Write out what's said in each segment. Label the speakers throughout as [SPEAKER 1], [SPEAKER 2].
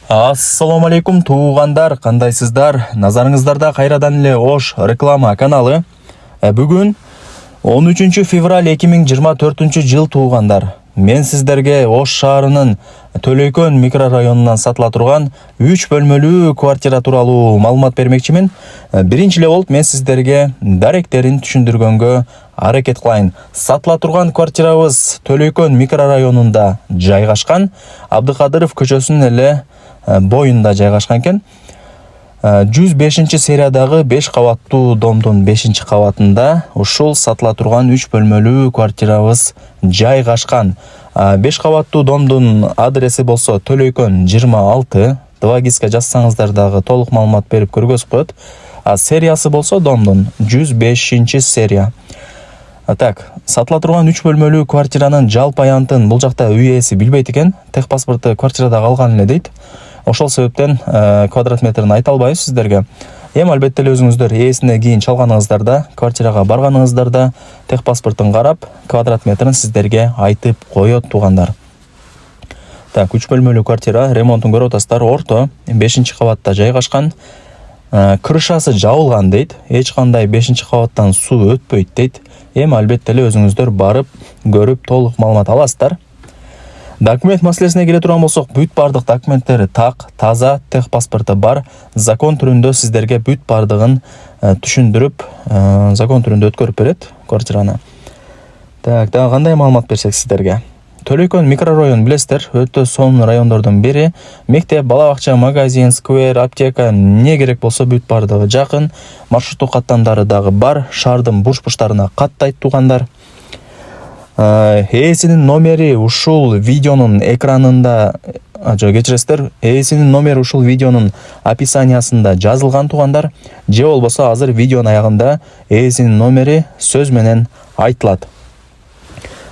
[SPEAKER 1] Ассаламу алейкум туугандар, кандайсыздар? Назарыңыздарда кайрадан эле Ош реклама каналы. Бүгүн 13 февраль 2024 жыл туугандар. Мен сиздерге Ош шаарынын Төлөйкөн микрорайонунан сатыла турган 3 бөлмөлүү квартира тууралуу маалымат бермекчимин. Биринчи эле болуп мен сиздерге даректерин түшүндүргөнгө аракет кылайын. Сатыла турган квартирабыз Төлөйкөн микрорайонунда жайгашкан, Абдыкадыров көчөсүнүн эле боюнда жайгашкан экен. 105 сериядагы 5 кабаттуу домдун 5 кабатында ушул сатыла турган 3 бөлмөлүү квартирабыз жайгашкан. 5 кабаттуу домдун адреси болсо Төлөйкөн 26. Двагиска жазсаңыздар дагы толук маалымат берип көргөзүп коет. Сериясы болсо домдун 105 серия. Так, сатыла турган 3 бөлмөлүү квартиранын жалпы аянтын бул жакта үй ээси билбейт экен. Техпаспорту квартирада калган эле дейт. Ошол себептен квадрат метрин айта албайбыз сиздерге. Эми албетте эле өзүңүздөр ээсине кийин чалганыгыздарда, квартирага барганыгыздарда техпаспортун карап, квадрат метрин сиздерге айтып коет туугандар. Так, 3 бөлмөлүү квартира, ремонтун көрүп атасыздар, орто 5 кабатта жайгашкан. Крышасы жабылган дейт. Эч кандай 5 кабаттан суу өтпөйт дейт. Эми албетте эле өзүңүздөр барып, көрүп толук маалымат аласыздар. Документ маселесине келе турган болсок, бүт бардык документтери так, таза, техпаспорту бар, закон түрүндө сиздерге бүт бардыгын түшүндүрүп, закон түрүндө өткөрүп берет квартираны. Так, дагы кандай маалымат берсек сиздерге? Төлөйкөн микрорайон билесиздер, өтө сонун райондордун бири. Мектеп, бала бакча, магазин, сквер, аптека, не керек болсо бүт бардыгы жакын. Маршруттук каттамдары дагы бар, шаардын бурч-бурчтарына каттайт туугандар. Ээсинин номери ушул видеонун экранында, кечиресиздер, ээсинин номери ушул видеонун описаниясында жазылган туугандар. Же болбосо азыр видеонун аягында ээсинин номери сөз менен айтылат.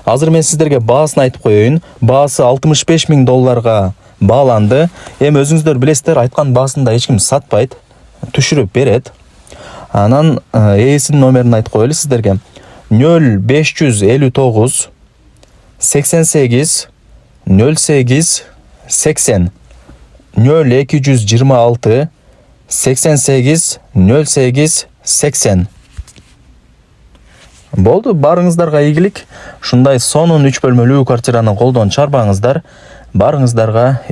[SPEAKER 1] Азыр мен сиздерге баасын айтып коеюн. Баасы $65,000 бааланды. Эми өзүңүздөр билесиздер, айткан баасында эч ким сатпайт, түшүрүп берет. Анан ээсинин номерин айтып коелу сиздерге. 0559 88 08 80 0226 88 08 80. Болду, барыңыздарга ийгилик. Ушундай сонун 3 бөлмөлүү квартираны колдон чарбаңыздар. Барыңыздарга